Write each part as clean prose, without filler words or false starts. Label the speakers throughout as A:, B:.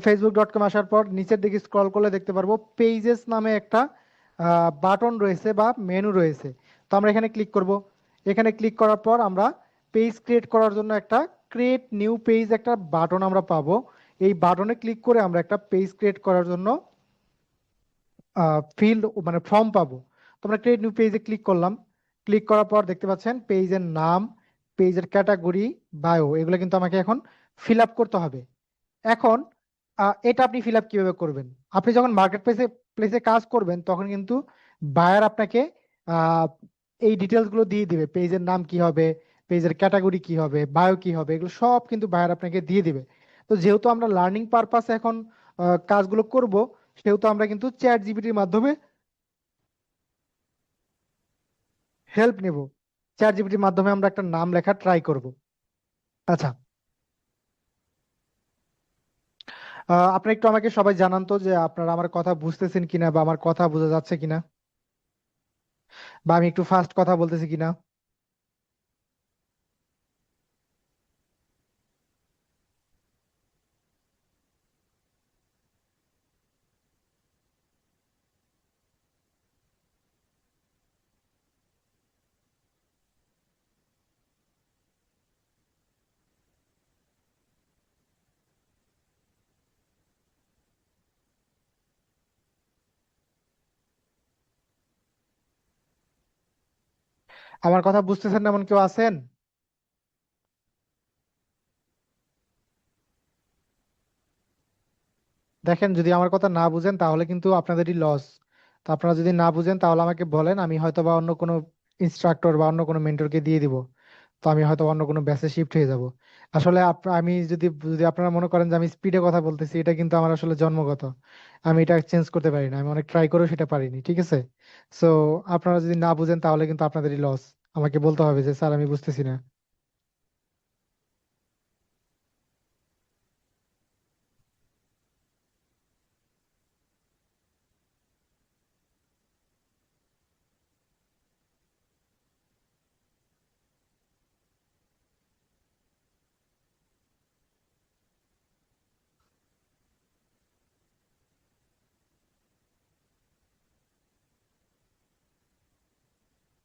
A: facebook.com আসার পর নিচের দিকে স্ক্রল করলে দেখতে পারবো পেজেস নামে একটা বাটন রয়েছে বা মেনু রয়েছে। তো আমরা এখানে ক্লিক করব। এখানে ক্লিক করার পর আমরা পেজ ক্রিয়েট করার জন্য একটা ক্রিয়েট নিউ পেজ একটা বাটন আমরা পাবো। এই বাটনে ক্লিক করে আমরা একটা পেজ ক্রিয়েট করার জন্য ফিল্ড মানে ফর্ম পাবো। তো আমরা ক্রিয়েট নিউ পেজে ক্লিক করলাম। ক্লিক করার পর দেখতে পাচ্ছেন পেজের নাম, পেজের ক্যাটাগরি, বায়ো এগুলো কিন্তু আমাকে এখন ফিল আপ করতে হবে। এখন এটা আপনি ফিল আপ কিভাবে করবেন? আপনি যখন মার্কেট প্লেসে প্লেসে কাজ করবেন তখন কিন্তু বায়ার আপনাকে আহ, এই ডিটেলস গুলো দিয়ে দিবে, পেজের নাম কি হবে, পেজের ক্যাটাগরি কি হবে, বায়ো কি হবে, এগুলো সব কিন্তু বায়ার আপনাকে দিয়ে দিবে। তো যেহেতু আমরা লার্নিং পারপাসে এখন কাজগুলো করব, সেহেতু আমরা কিন্তু চ্যাট জিপিটির মাধ্যমে হেল্প নেব। চ্যাট জিপিটির মাধ্যমে আমরা একটা নাম লেখা ট্রাই করব। আচ্ছা, আপনি একটু আমাকে সবাই জানান তো যে আপনারা আমার কথা বুঝতেছেন কিনা বা আমার কথা বোঝা যাচ্ছে কিনা, বা আমি একটু ফাস্ট কথা বলতেছি কিনা। আমার কথা বুঝতেছেন না এমন কেউ আছেন? দেখেন, যদি আমার কথা না বুঝেন তাহলে কিন্তু আপনাদেরই লস। তো আপনারা যদি না বুঝেন তাহলে আমাকে বলেন, আমি হয়তো বা অন্য কোনো ইনস্ট্রাক্টর বা অন্য কোনো মেন্টরকে দিয়ে দিব। তো আমি হয়তো অন্য কোনো ব্যাচে শিফট হয়ে যাব। আসলে আমি যদি যদি আপনারা মনে করেন যে আমি স্পিডে কথা বলতেছি, এটা কিন্তু আমার আসলে জন্মগত। আমি এটা চেঞ্জ করতে পারি না, আমি অনেক ট্রাই করেও সেটা পারিনি, ঠিক আছে? সো আপনারা যদি না বুঝেন তাহলে কিন্তু আপনাদেরই লস। আমাকে বলতে হবে যে স্যার আমি বুঝতেছি না।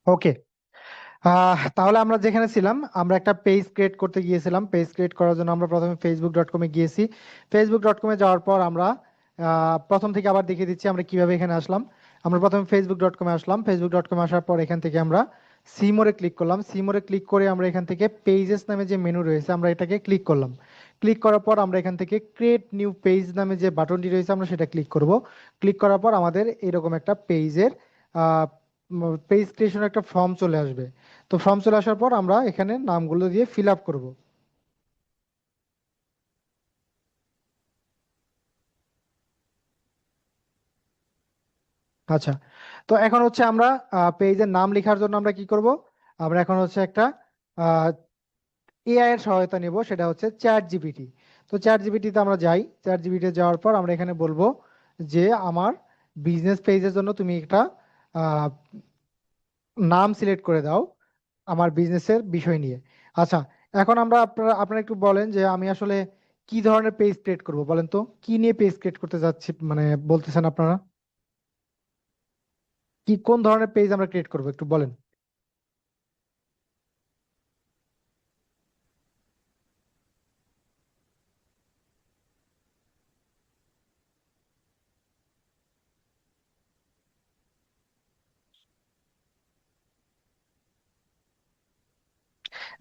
A: ওকে, তাহলে আমরা যেখানে ছিলাম, আমরা একটা পেজ ক্রিয়েট করতে গিয়েছিলাম। পেজ ক্রিয়েট করার জন্য আমরা প্রথমে facebook.com-এ গিয়েছি। facebook.com-এ যাওয়ার পর আমরা প্রথম থেকে আবার দেখিয়ে দিচ্ছি আমরা কিভাবে এখানে আসলাম। আমরা প্রথমে facebook.com-এ আসলাম। facebook.com-এ আসার পর এখান থেকে আমরা সিমোরে ক্লিক করলাম। সিমোরে ক্লিক করে আমরা এখান থেকে পেজেস নামে যে মেনু রয়েছে আমরা এটাকে ক্লিক করলাম। ক্লিক করার পর আমরা এখান থেকে ক্রিয়েট নিউ পেজ নামে যে বাটনটি রয়েছে আমরা সেটা ক্লিক করব। ক্লিক করার পর আমাদের এরকম একটা পেজের পেজ ক্রিয়েশনের একটা ফর্ম চলে আসবে। তো ফর্ম চলে আসার পর আমরা এখানে নামগুলো দিয়ে ফিল আপ করবো। আচ্ছা, তো এখন হচ্ছে আমরা পেজের নাম লেখার জন্য আমরা কি করব? আমরা এখন হচ্ছে একটা এআই এর সহায়তা নিব, সেটা হচ্ছে চ্যাট জিপিটি। তো চ্যাট জিপিটিতে আমরা যাই। চ্যাট জিপিটি যাওয়ার পর আমরা এখানে বলবো যে আমার বিজনেস পেজের জন্য তুমি একটা আহ, নাম সিলেক্ট করে দাও আমার বিজনেসের বিষয় নিয়ে। আচ্ছা, এখন আমরা আপনারা একটু বলেন যে আমি আসলে কি ধরনের পেজ ক্রিয়েট করব, বলেন তো কি নিয়ে পেজ ক্রিয়েট করতে যাচ্ছি, মানে বলতেছেন আপনারা কি কোন ধরনের পেজ আমরা ক্রিয়েট করব একটু বলেন।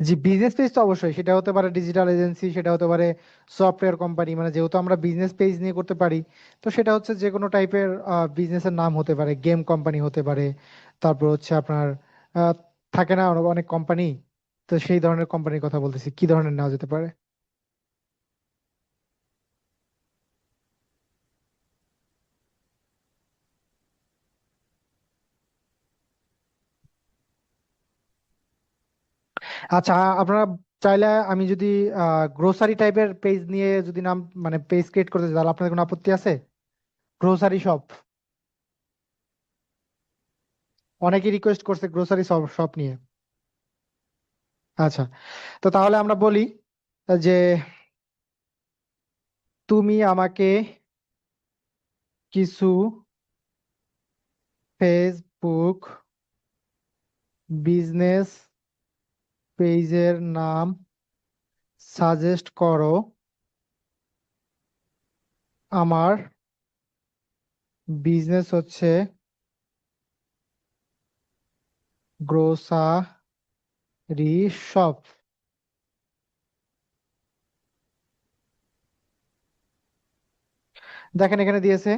A: জি, বিজনেস পেজ তো অবশ্যই, সেটা হতে পারে ডিজিটাল এজেন্সি, সেটা হতে পারে সফটওয়্যার কোম্পানি, মানে যেহেতু আমরা বিজনেস পেজ নিয়ে করতে পারি, তো সেটা হচ্ছে যে কোনো টাইপের বিজনেসের নাম হতে পারে, গেম কোম্পানি হতে পারে, তারপর হচ্ছে আপনার আহ, থাকে না অনেক কোম্পানি। তো সেই ধরনের কোম্পানির কথা বলতেছি, কি ধরনের নেওয়া যেতে পারে? আচ্ছা, আপনারা চাইলে আমি যদি গ্রোসারি টাইপের পেজ নিয়ে যদি নাম মানে পেজ ক্রিয়েট করতে চাই, তাহলে আপনাদের কোনো আপত্তি আছে? গ্রোসারি শপ, অনেকে রিকোয়েস্ট করছে গ্রোসারি শপ নিয়ে। আচ্ছা, তো তাহলে আমরা বলি যে তুমি আমাকে কিছু ফেসবুক বিজনেস পেজের নাম সাজেস্ট করো। আমার বিজনেস হচ্ছে গ্রোসারি শপ। দেখেন এখানে দিয়েছে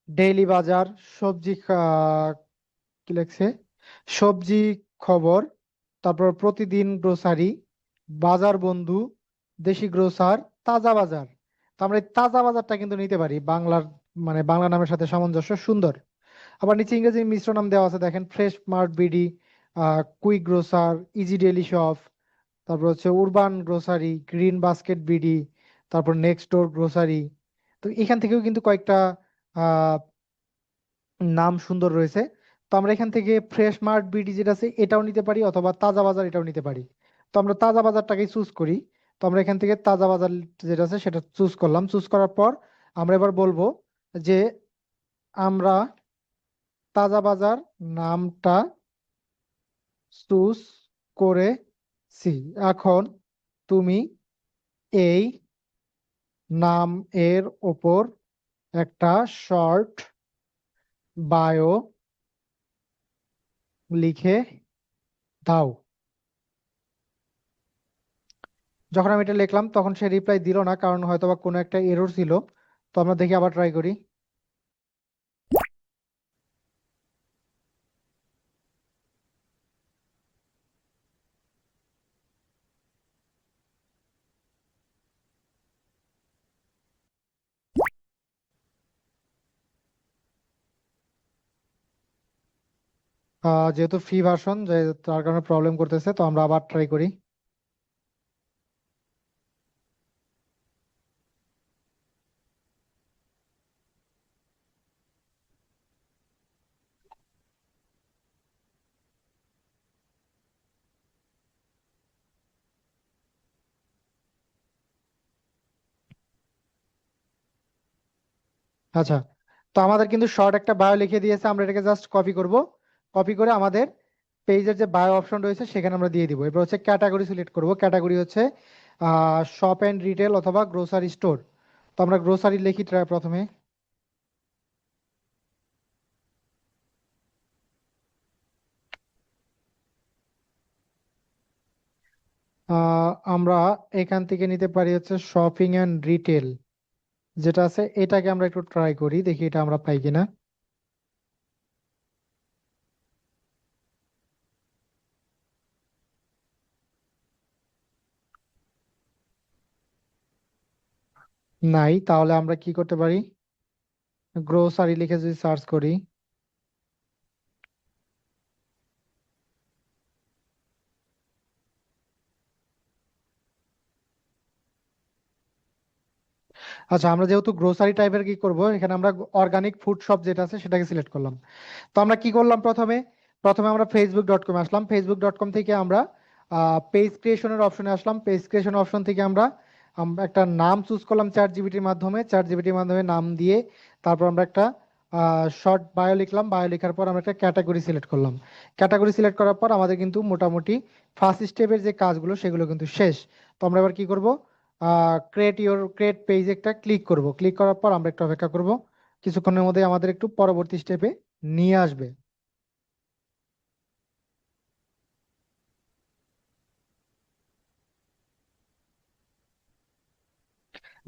A: ডেইলি বাজার, সবজি কি লিখছে, সবজি খবর, তারপর প্রতিদিন গ্রোসারি, বাজার বন্ধু, দেশি গ্রোসার, তাজা বাজার। তো আমরা এই তাজা বাজারটা কিন্তু নিতে পারি, বাংলার মানে বাংলা নামের সাথে সামঞ্জস্য, সুন্দর। আবার নিচে ইংরেজি মিশ্র নাম দেওয়া আছে, দেখেন fresh mart BD, quick grosser, easy daily shop, তারপর হচ্ছে urban grocery, green basket BD, তারপর নেক্সট ডোর গ্রোসারি। তো এখান থেকেও কিন্তু কয়েকটা আহ নাম সুন্দর রয়েছে। তো আমরা এখান থেকে ফ্রেশ মার্ট বিডি যেটা আছে এটাও নিতে পারি, অথবা তাজা বাজার এটাও নিতে পারি। তো আমরা তাজা বাজারটাকেই চুজ করি। তো আমরা এখান থেকে তাজা বাজার যেটা আছে সেটা চুজ করলাম। চুজ করার পর আমরা এবার বলবো যে আমরা তাজা বাজার নামটা চুজ করেছি। এখন তুমি এই নাম এর ওপর একটা শর্ট বায়ো লিখে দাও। যখন আমি এটা লিখলাম তখন সে রিপ্লাই দিল না, কারণ হয়তোবা কোনো একটা এরর ছিল। তো আমরা দেখি, আবার ট্রাই করি। যেহেতু ফ্রি ভার্সন, যে তার কারণে প্রবলেম করতেছে, তো আমরা আবার ট্রাই করি। আচ্ছা, তো আমাদের কিন্তু শর্ট একটা বায়ো লিখে দিয়েছে, আমরা এটাকে জাস্ট কপি করব। কপি করে আমাদের পেজের যে বায়ো অপশন রয়েছে সেখানে আমরা দিয়ে দিব। এরপর হচ্ছে ক্যাটাগরি সিলেক্ট করব। ক্যাটাগরি হচ্ছে শপ অ্যান্ড রিটেল অথবা গ্রোসারি স্টোর। তো আমরা গ্রোসারি লিখি প্রথমে। আমরা এখান থেকে নিতে পারি হচ্ছে শপিং অ্যান্ড রিটেল যেটা আছে, এটাকে আমরা একটু ট্রাই করি, দেখি এটা আমরা পাই কিনা। নাই, তাহলে আমরা কি করতে পারি, গ্রোসারি লিখে যদি সার্চ করি। আচ্ছা, আমরা যেহেতু গ্রোসারি টাইপের কি করব, এখানে আমরা অর্গানিক ফুড শপ যেটা আছে সেটাকে সিলেক্ট করলাম। তো আমরা কি করলাম, প্রথমে প্রথমে আমরা ফেসবুক.com আসলাম। ফেসবুক.com থেকে আমরা পেজ ক্রিয়েশনের অপশনে আসলাম। পেজ ক্রিয়েশন অপশন থেকে আমরা একটা নাম চুজ করলাম চ্যাট জিপিটির মাধ্যমে। চ্যাট জিপিটির মাধ্যমে নাম দিয়ে তারপর আমরা একটা শর্ট বায়ো লিখলাম। বায়ো লেখার পর আমরা একটা ক্যাটাগরি সিলেক্ট করলাম। ক্যাটাগরি সিলেক্ট করার পর আমাদের কিন্তু মোটামুটি ফার্স্ট স্টেপের যে কাজগুলো সেগুলো কিন্তু শেষ। তো আমরা এবার কি করব, ক্রিয়েট পেজ একটা ক্লিক করব। ক্লিক করার পর আমরা একটু অপেক্ষা করব, কিছুক্ষণের মধ্যে আমাদের একটু পরবর্তী স্টেপে নিয়ে আসবে।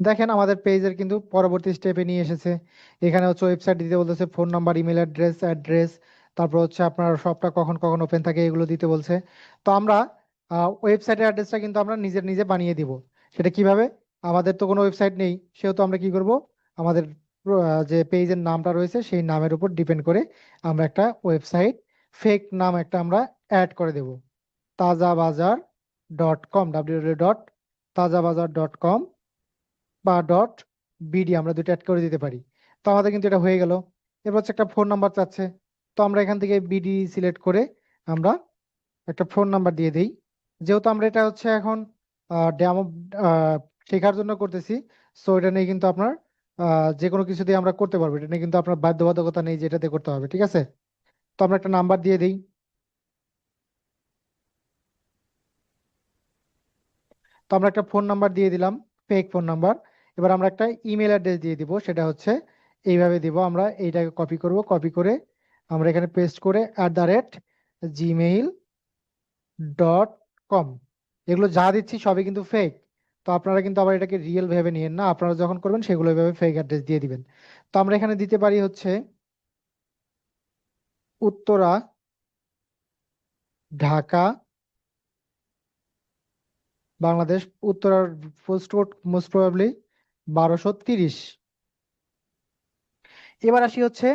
A: দেখেন আমাদের পেজের কিন্তু পরবর্তী স্টেপে নিয়ে এসেছে। এখানে হচ্ছে ওয়েবসাইট দিতে বলতেছে, ফোন নাম্বার, ইমেল অ্যাড্রেস, তারপর হচ্ছে আপনার শপটা কখন কখন ওপেন থাকে এগুলো দিতে বলছে। তো আমরা ওয়েবসাইটের অ্যাড্রেসটা কিন্তু আমরা নিজের নিজে বানিয়ে দিব। সেটা কিভাবে, আমাদের তো কোনো ওয়েবসাইট নেই, সেহেতু আমরা কি করব, আমাদের যে পেজের নামটা রয়েছে সেই নামের উপর ডিপেন্ড করে আমরা একটা ওয়েবসাইট ফেক নাম একটা আমরা অ্যাড করে দেব। তাজাবাজার.com, www.tajabajar.com বা .bd, আমরা দুটো অ্যাড করে দিতে পারি। তো আমাদের কিন্তু এটা হয়ে গেল। এবার হচ্ছে একটা ফোন নাম্বার চাচ্ছে। তো আমরা এখান থেকে বিডি সিলেক্ট করে আমরা একটা ফোন নাম্বার দিয়ে দিই। যেহেতু আমরা এটা হচ্ছে এখন ডেমো শেখার জন্য করতেছি, সো এটা নিয়ে কিন্তু আপনার যে কোনো কিছু দিয়ে আমরা করতে পারবো, এটা নিয়ে কিন্তু আপনার বাধ্যবাধকতা নেই যে এটাতে করতে হবে, ঠিক আছে? তো আমরা একটা নাম্বার দিয়ে দিই। তো আমরা একটা ফোন নাম্বার দিয়ে দিলাম, ফেক ফোন নাম্বার। এবার আমরা একটা ইমেল অ্যাড্রেস দিয়ে দিব, সেটা হচ্ছে এইভাবে দিব, আমরা এইটাকে কপি করব, কপি করে আমরা এখানে পেস্ট করে @gmail.com। এগুলো যা দিচ্ছি সবই কিন্তু ফেক। তো আপনারা কিন্তু আবার এটাকে রিয়েল ভেবে নিয়েন না, আপনারা যখন করবেন সেগুলো এভাবে ফেক অ্যাড্রেস দিয়ে দিবেন। তো আমরা এখানে দিতে পারি হচ্ছে উত্তরা, ঢাকা, বাংলাদেশ। উত্তরার পোস্ট কোড মোস্ট প্রবাবলি 1230। এবার আসি হচ্ছে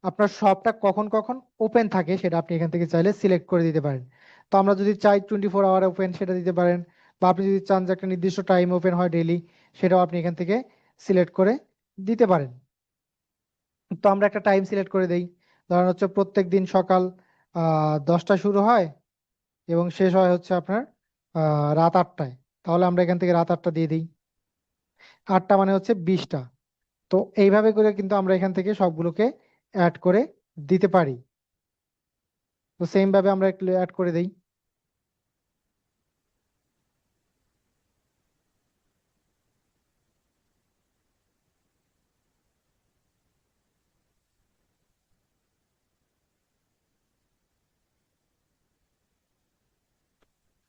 A: আপনার শপটা কখন কখন ওপেন থাকে, সেটা আপনি এখান থেকে চাইলে সিলেক্ট করে দিতে পারেন। তো আমরা যদি চাই 24 আওয়ার ওপেন, সেটা দিতে পারেন। বা আপনি যদি চান যে একটা নির্দিষ্ট টাইম ওপেন হয় ডেইলি, সেটাও আপনি এখান থেকে সিলেক্ট করে দিতে পারেন। তো আমরা একটা টাইম সিলেক্ট করে দেই, ধরেন হচ্ছে প্রত্যেক দিন সকাল 10টায় শুরু হয় এবং শেষ হয় হচ্ছে আপনার রাত 8টায়। তাহলে আমরা এখান থেকে রাত 8টা দিয়ে দিই। 8টা মানে হচ্ছে 20টা। তো এইভাবে করে কিন্তু আমরা এখান থেকে সবগুলোকে অ্যাড করে দিতে পারি। তো সেম ভাবে আমরা একটু অ্যাড করে দেই।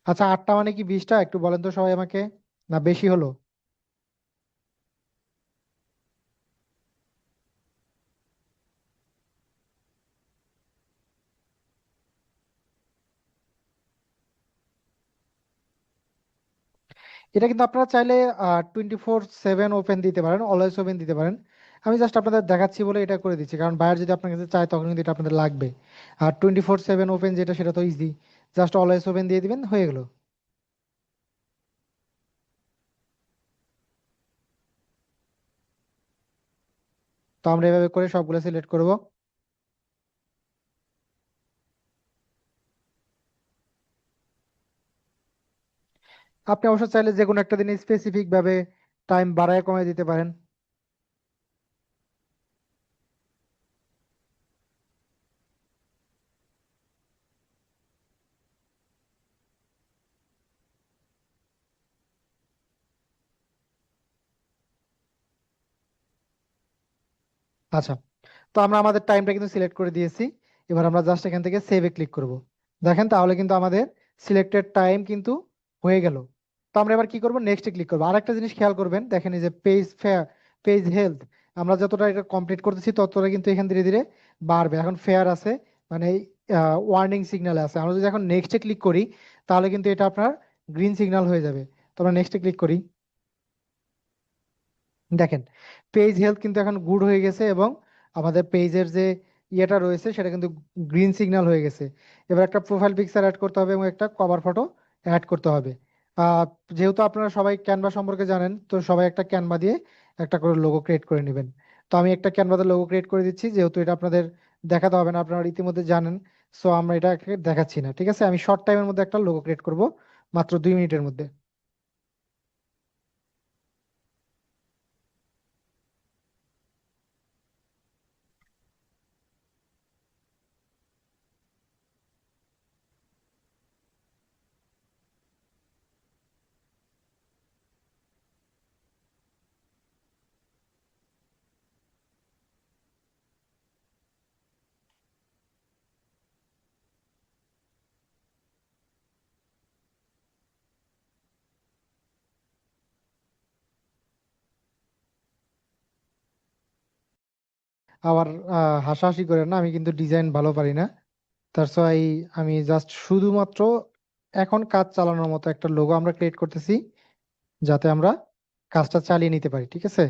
A: আচ্ছা, 8টা মানে কি 20টা? একটু বলেন তো সবাই আমাকে, না বেশি হলো? এটা কিন্তু আপনারা চাইলে 24/7 ওপেন দিতে পারেন, অলওয়েজ ওপেন দিতে পারেন। আমি জাস্ট আপনাদের দেখাচ্ছি বলে এটা করে দিচ্ছি, কারণ বায়ার যদি আপনার কাছে চায় তখন কিন্তু এটা আপনাদের লাগবে। আর 24/7 ওপেন যেটা, সেটা তো ইজি, জাস্ট অলওয়েজ ওপেন দিয়ে দিবেন, হয়ে গেল। তো আমরা এভাবে করে সবগুলো সিলেক্ট করব। আপনি অবশ্য চাইলে যে কোনো একটা দিনে স্পেসিফিক ভাবে টাইম বাড়ায় কমায় দিতে পারেন। আচ্ছা, তো আমরা আমাদের টাইমটা কিন্তু সিলেক্ট করে দিয়েছি। এবার আমরা জাস্ট এখান থেকে সেভে ক্লিক করব। দেখেন, তাহলে কিন্তু আমাদের সিলেক্টেড টাইম কিন্তু হয়ে গেল। তো আমরা এবার কি করব, নেক্সটে ক্লিক করবো। আর একটা জিনিস খেয়াল করবেন, দেখেন এই যে পেজ ফেয়ার, পেজ হেলথ, আমরা যতটা এটা কমপ্লিট করতেছি ততটা কিন্তু এখানে ধীরে ধীরে বাড়বে। এখন ফেয়ার আছে, মানে ওয়ার্নিং সিগন্যাল আছে। আমরা যদি এখন নেক্সটে ক্লিক করি, তাহলে কিন্তু এটা আপনার গ্রিন সিগন্যাল হয়ে যাবে। তো আমরা নেক্সটে ক্লিক করি। দেখেন, পেজ হেলথ কিন্তু এখন গুড হয়ে গেছে এবং আমাদের পেজের যে ইয়েটা রয়েছে সেটা কিন্তু গ্রিন সিগন্যাল হয়ে গেছে। এবার একটা প্রোফাইল পিকচার অ্যাড করতে হবে এবং একটা কভার ফটো অ্যাড করতে হবে। আহ, যেহেতু আপনারা সবাই ক্যানভা সম্পর্কে জানেন, তো সবাই একটা ক্যানভা দিয়ে একটা করে লোগো ক্রিয়েট করে নেবেন। তো আমি একটা ক্যানভাতে লোগো ক্রিয়েট করে দিচ্ছি, যেহেতু এটা আপনাদের দেখাতে হবে না, আপনারা ইতিমধ্যে জানেন। সো আমরা এটা দেখাচ্ছি না, ঠিক আছে? আমি শর্ট টাইমের মধ্যে একটা লোগো ক্রিয়েট করব, মাত্র 2 মিনিটের মধ্যে। আবার হাসাহাসি করে না, আমি কিন্তু ডিজাইন ভালো পারি না। দ্যাটস ওয়াই আমি জাস্ট শুধুমাত্র এখন কাজ চালানোর মতো একটা লোগো আমরা ক্রিয়েট করতেছি, যাতে আমরা কাজটা চালিয়ে নিতে পারি, ঠিক আছে?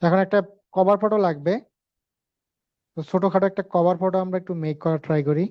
A: এখন একটা কভার ফটো লাগবে। তো ছোটখাটো একটা কভার ফটো আমরা একটু মেক করার ট্রাই করি।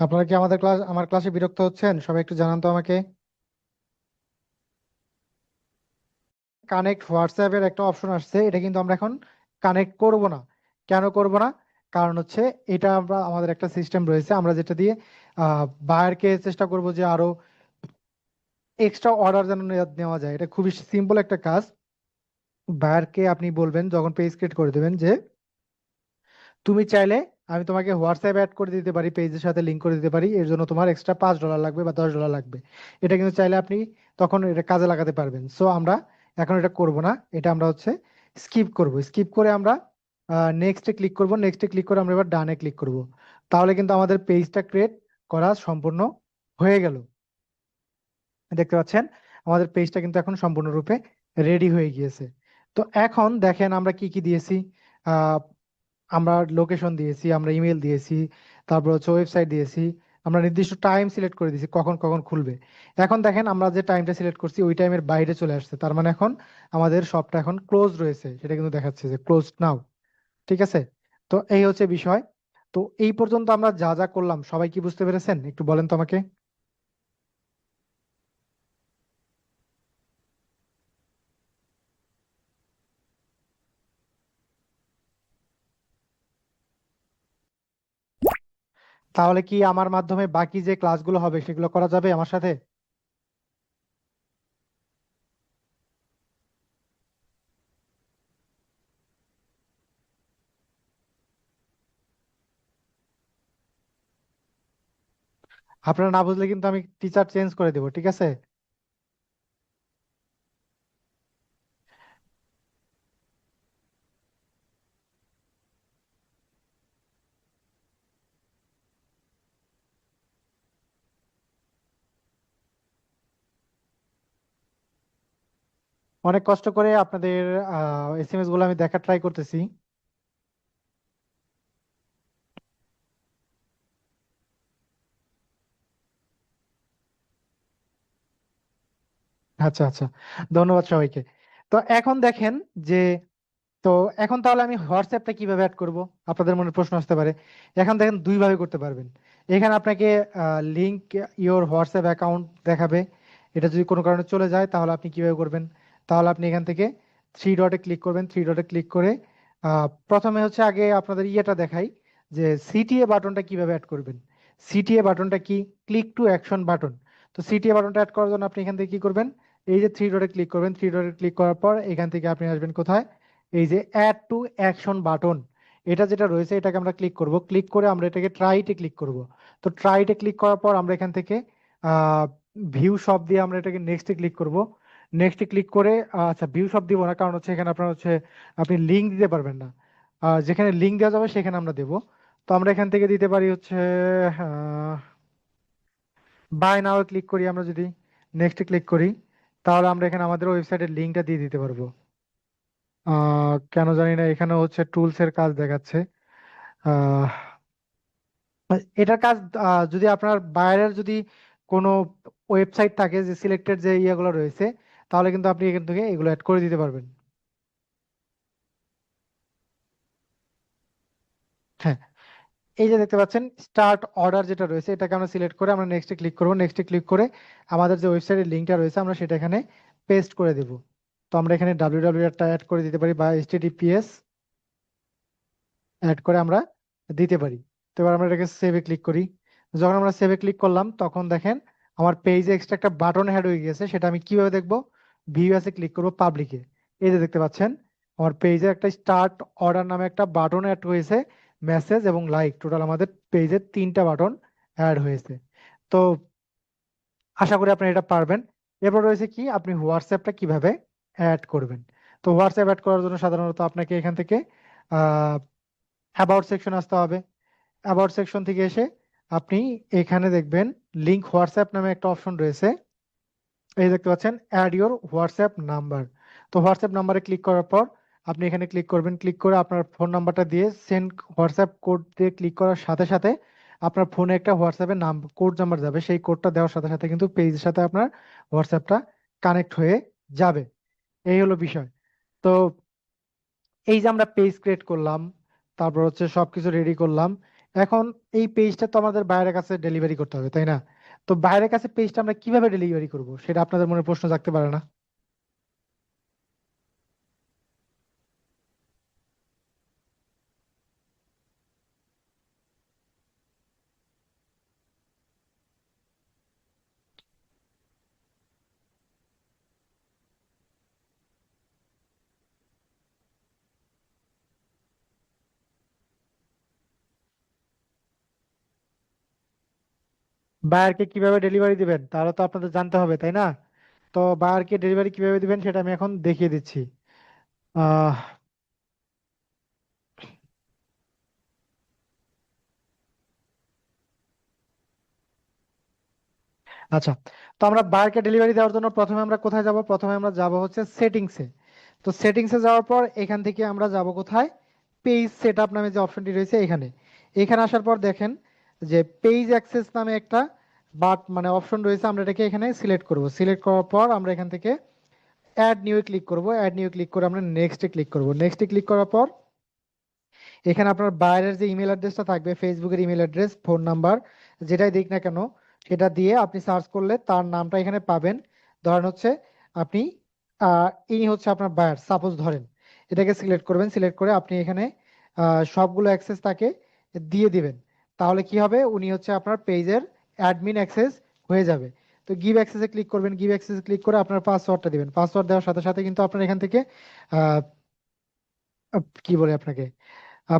A: আপনারা কি আমার ক্লাসে বিরক্ত হচ্ছেন? সবাই একটু জানান তো আমাকে। কানেক্ট হোয়াটসঅ্যাপের একটা অপশন আসছে, এটা কিন্তু আমরা এখন কানেক্ট করব না। কেন করব না? কারণ হচ্ছে এটা আমাদের একটা সিস্টেম রয়েছে, আমরা যেটা দিয়ে বায়ারকে চেষ্টা করব যে আরো এক্সট্রা অর্ডার যেন নেওয়া যায়। এটা খুবই সিম্পল একটা কাজ। বায়ারকে আপনি বলবেন যখন পেজ ক্রিয়েট করে দেবেন যে তুমি চাইলে আমি তোমাকে হোয়াটসঅ্যাপ অ্যাড করে দিতে পারি, পেজের সাথে লিঙ্ক করে দিতে পারি, এর জন্য তোমার এক্সট্রা $5 লাগবে বা $10 লাগবে। এটা কিন্তু চাইলে আপনি তখন এটা কাজে লাগাতে পারবেন। সো আমরা এখন এটা করব না, এটা আমরা হচ্ছে স্কিপ করব। স্কিপ করে আমরা নেক্সটে ক্লিক করব। নেক্সটে ক্লিক করে আমরা এবার ডানে ক্লিক করব। তাহলে কিন্তু আমাদের পেজটা ক্রিয়েট করা সম্পূর্ণ হয়ে গেল। দেখতে পাচ্ছেন আমাদের পেজটা কিন্তু এখন সম্পূর্ণরূপে রেডি হয়ে গিয়েছে। তো এখন দেখেন আমরা কি কি দিয়েছি। আহ, আমরা লোকেশন দিয়েছি, আমরা ইমেল দিয়েছি, তারপর হচ্ছে ওয়েবসাইট দিয়েছি, আমরা নির্দিষ্ট টাইম সিলেক্ট করে দিয়েছি কখন কখন খুলবে। এখন দেখেন আমরা যে টাইমটা সিলেক্ট করছি ওই টাইমের বাইরে চলে আসছে, তার মানে এখন আমাদের শপটা এখন ক্লোজ রয়েছে, সেটা কিন্তু দেখাচ্ছে যে ক্লোজ নাও। ঠিক আছে? তো এই হচ্ছে বিষয়। তো এই পর্যন্ত আমরা যা যা করলাম সবাই কি বুঝতে পেরেছেন একটু বলেন তো আমাকে। তাহলে কি আমার মাধ্যমে বাকি যে ক্লাসগুলো হবে সেগুলো করা যাবে আমার সাথে? আপনারা না বুঝলে কিন্তু আমি টিচার চেঞ্জ করে দেবো, ঠিক আছে? অনেক কষ্ট করে আপনাদের এসএমএস গুলো আমি দেখার ট্রাই করতেছি। আচ্ছা আচ্ছা, ধন্যবাদ সবাইকে। তো এখন দেখেন যে, তো এখন তাহলে আমি হোয়াটসঅ্যাপটা কিভাবে অ্যাড করব? আপনাদের মনে প্রশ্ন আসতে পারে। এখন দেখেন দুই ভাবে করতে পারবেন। এখানে আপনাকে লিংক ইওর হোয়াটসঅ্যাপ অ্যাকাউন্ট দেখাবে। এটা যদি কোনো কারণে চলে যায় তাহলে আপনি কিভাবে করবেন? তাহলে আপনি এখান থেকে থ্রি ডটে ক্লিক করবেন। থ্রি ডটে ক্লিক করে প্রথমে হচ্ছে আগে আপনাদের ইয়েটা দেখাই যে সিটিএ বাটনটা কিভাবে অ্যাড করবেন। সিটিএ বাটনটা কি? Click to action button. তো সিটিএ বাটনটা অ্যাড করার জন্য আপনি এখান থেকে কি করবেন? এই যে থ্রি ডটে ক্লিক করবেন। থ্রি ডটে ক্লিক করার পর এখান থেকে আপনি আসবেন কোথায়? এই যে অ্যাড টু অ্যাকশন বাটন, এটা যেটা রয়েছে এটাকে আমরা ক্লিক করব। ক্লিক করে আমরা এটাকে ট্রাইতে ক্লিক করব। তো ট্রাইতে ক্লিক করার পর আমরা এখান থেকে ভিউ শপ দিয়ে আমরা এটাকে নেক্সটে ক্লিক করব। নেক্সটে ক্লিক করে আচ্ছা ভিউ শপ দিব না, কারণ হচ্ছে এখানে আপনার হচ্ছে আপনি লিঙ্ক দিতে পারবেন না। যেখানে লিঙ্ক দেওয়া যাবে সেখানে আমরা দেব। তো আমরা এখান থেকে দিতে পারি হচ্ছে বাই নাও ক্লিক করি। আমরা যদি নেক্সটে ক্লিক করি তাহলে আমরা এখানে আমাদের ওয়েবসাইটের লিঙ্কটা দিয়ে দিতে পারবো। কেন জানি না এখানে হচ্ছে টুলস এর কাজ দেখাচ্ছে। আহ, এটার কাজ যদি আপনার বাইরের যদি কোনো ওয়েবসাইট থাকে যে সিলেক্টেড যে ইয়েগুলো রয়েছে, তাহলে কিন্তু আপনি এখান থেকে এগুলো অ্যাড করে দিতে পারবেন। হ্যাঁ, এই যে দেখতে পাচ্ছেন স্টার্ট অর্ডার যেটা রয়েছে এটাকে আমরা সিলেক্ট করে আমরা নেক্সটে ক্লিক করব। নেক্সটে ক্লিক করে আমাদের যে ওয়েবসাইটের লিঙ্কটা রয়েছে আমরা সেটা এখানে পেস্ট করে দেব। তো আমরা এখানে www টা অ্যাড করে দিতে পারি বা https অ্যাড করে আমরা দিতে পারি। তো এবার আমরা এটাকে সেভে ক্লিক করি। যখন আমরা সেভে ক্লিক করলাম তখন দেখেন আমার পেজে এক্সট্রা একটা বাটন অ্যাড হয়ে গেছে। সেটা আমি কিভাবে দেখবো? ভিউ এ ক্লিক করবো, পাবলিকে। এই যে দেখতে পাচ্ছেন আমার পেজে একটা স্টার্ট অর্ডার নামে একটা বাটন অ্যাড হয়েছে, মেসেজ এবং লাইক, টোটাল আমাদের পেজে 3টা বাটন অ্যাড হয়েছে। তো আশা করি আপনি এটা পারবেন। এরপর রয়েছে কি, আপনি হোয়াটসঅ্যাপটা কিভাবে অ্যাড করবেন। তো হোয়াটসঅ্যাপ অ্যাড করার জন্য সাধারণত আপনাকে এখান থেকে অ্যাবাউট সেকশন আসতে হবে। অ্যাবাউট সেকশন থেকে এসে আপনি এখানে দেখবেন লিঙ্ক হোয়াটসঅ্যাপ নামে একটা অপশন রয়েছে, এই দেখতে পাচ্ছেন অ্যাড ইওর হোয়াটসঅ্যাপ নাম্বার। তো হোয়াটসঅ্যাপ নাম্বারে ক্লিক করার পর আপনি এখানে ক্লিক করবেন, ক্লিক করে আপনার ফোন নাম্বারটা দিয়ে সেন্ড হোয়াটসঅ্যাপ কোড দিয়ে ক্লিক করার সাথে সাথে আপনার ফোনে একটা হোয়াটসঅ্যাপের নাম কোড নাম্বার যাবে, সেই কোডটা দেওয়ার সাথে সাথে কিন্তু পেজের সাথে আপনার হোয়াটসঅ্যাপটা কানেক্ট হয়ে যাবে। এই হলো বিষয়। তো এই যে আমরা পেজ ক্রিয়েট করলাম, তারপর হচ্ছে সবকিছু রেডি করলাম, এখন এই পেজটা তো আমাদের বাইরের কাছে ডেলিভারি করতে হবে, তাই না? তো বাইরের কাছে পেজটা আমরা কিভাবে ডেলিভারি করব, সেটা আপনাদের মনে প্রশ্ন থাকতে পারে না? বায়ারকে কিভাবে ডেলিভারি দিবেন তাহলে তো আপনাদের জানতে হবে, তাই না? তো বায়ারকে ডেলিভারি কিভাবে দিবেন সেটা আমি এখন দেখিয়ে দিচ্ছি। আহ আচ্ছা, তো আমরা বায়ারকে ডেলিভারি দেওয়ার জন্য প্রথমে আমরা কোথায় যাব? প্রথমে আমরা যাব হচ্ছে সেটিংসে। তো সেটিংসে যাওয়ার পর এখান থেকে আমরা যাব কোথায়? পেজ সেটআপ নামে যে অপশনটি রয়েছে এখানে। এখানে আসার পর দেখেন যে পেজ অ্যাক্সেস নামে একটা মানে অপশন রয়েছে, আমরা এটাকে এখানে সিলেক্ট করব। সিলেক্ট করার পর আমরা এখান থেকে অ্যাড নিউ ক্লিক করব। অ্যাড নিউ ক্লিক করে আমরা নেক্সটে ক্লিক করব। নেক্সটে ক্লিক করার পর এখানে আপনার বাইরের যে ইমেল অ্যাড্রেসটা থাকবে, ফেসবুকের ইমেল অ্যাড্রেস, ফোন নাম্বার, যেটাই দিক না কেন, সেটা দিয়ে আপনি সার্চ করলে তার নামটা এখানে পাবেন। ধরেন হচ্ছে আপনি ইনি হচ্ছে আপনার বায়ার, সাপোজ ধরেন। এটাকে সিলেক্ট করবেন, সিলেক্ট করে আপনি এখানে সবগুলো অ্যাক্সেস তাকে দিয়ে দিবেন। তাহলে কি হবে, উনি হচ্ছে আপনার পেজের অ্যাডমিন অ্যাক্সেস হয়ে যাবে। তো গিভ অ্যাক্সেসে ক্লিক করবেন, গিভ অ্যাক্সেসে ক্লিক করে আপনার পাসওয়ার্ডটা দিবেন। পাসওয়ার্ড দেওয়ার সাথে সাথে কিন্তু আপনার এখান থেকে আহ, কি বলে আপনাকে,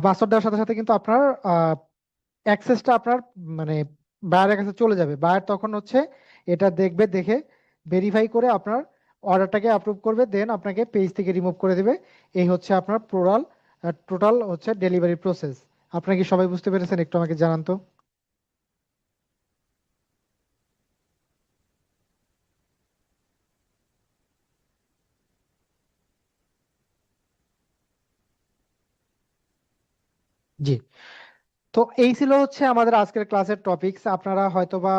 A: পাসওয়ার্ড দেওয়ার সাথে সাথে কিন্তু আপনার অ্যাক্সেসটা আপনার মানে বায়ারের কাছে চলে যাবে। বায়ার তখন হচ্ছে এটা দেখবে, দেখে ভেরিফাই করে আপনার অর্ডারটাকে অ্যাপ্রুভ করবে, দেন আপনাকে পেজ থেকে রিমুভ করে দেবে। এই হচ্ছে আপনার টোটাল হচ্ছে ডেলিভারি প্রসেস। আপনারা কি সবাই বুঝতে পেরেছেন? একটু আমাকে জানান তো। জি। তো এই ছিল হচ্ছে আমাদের আজকের ক্লাসের টপিকস। আপনারা হয়তোবা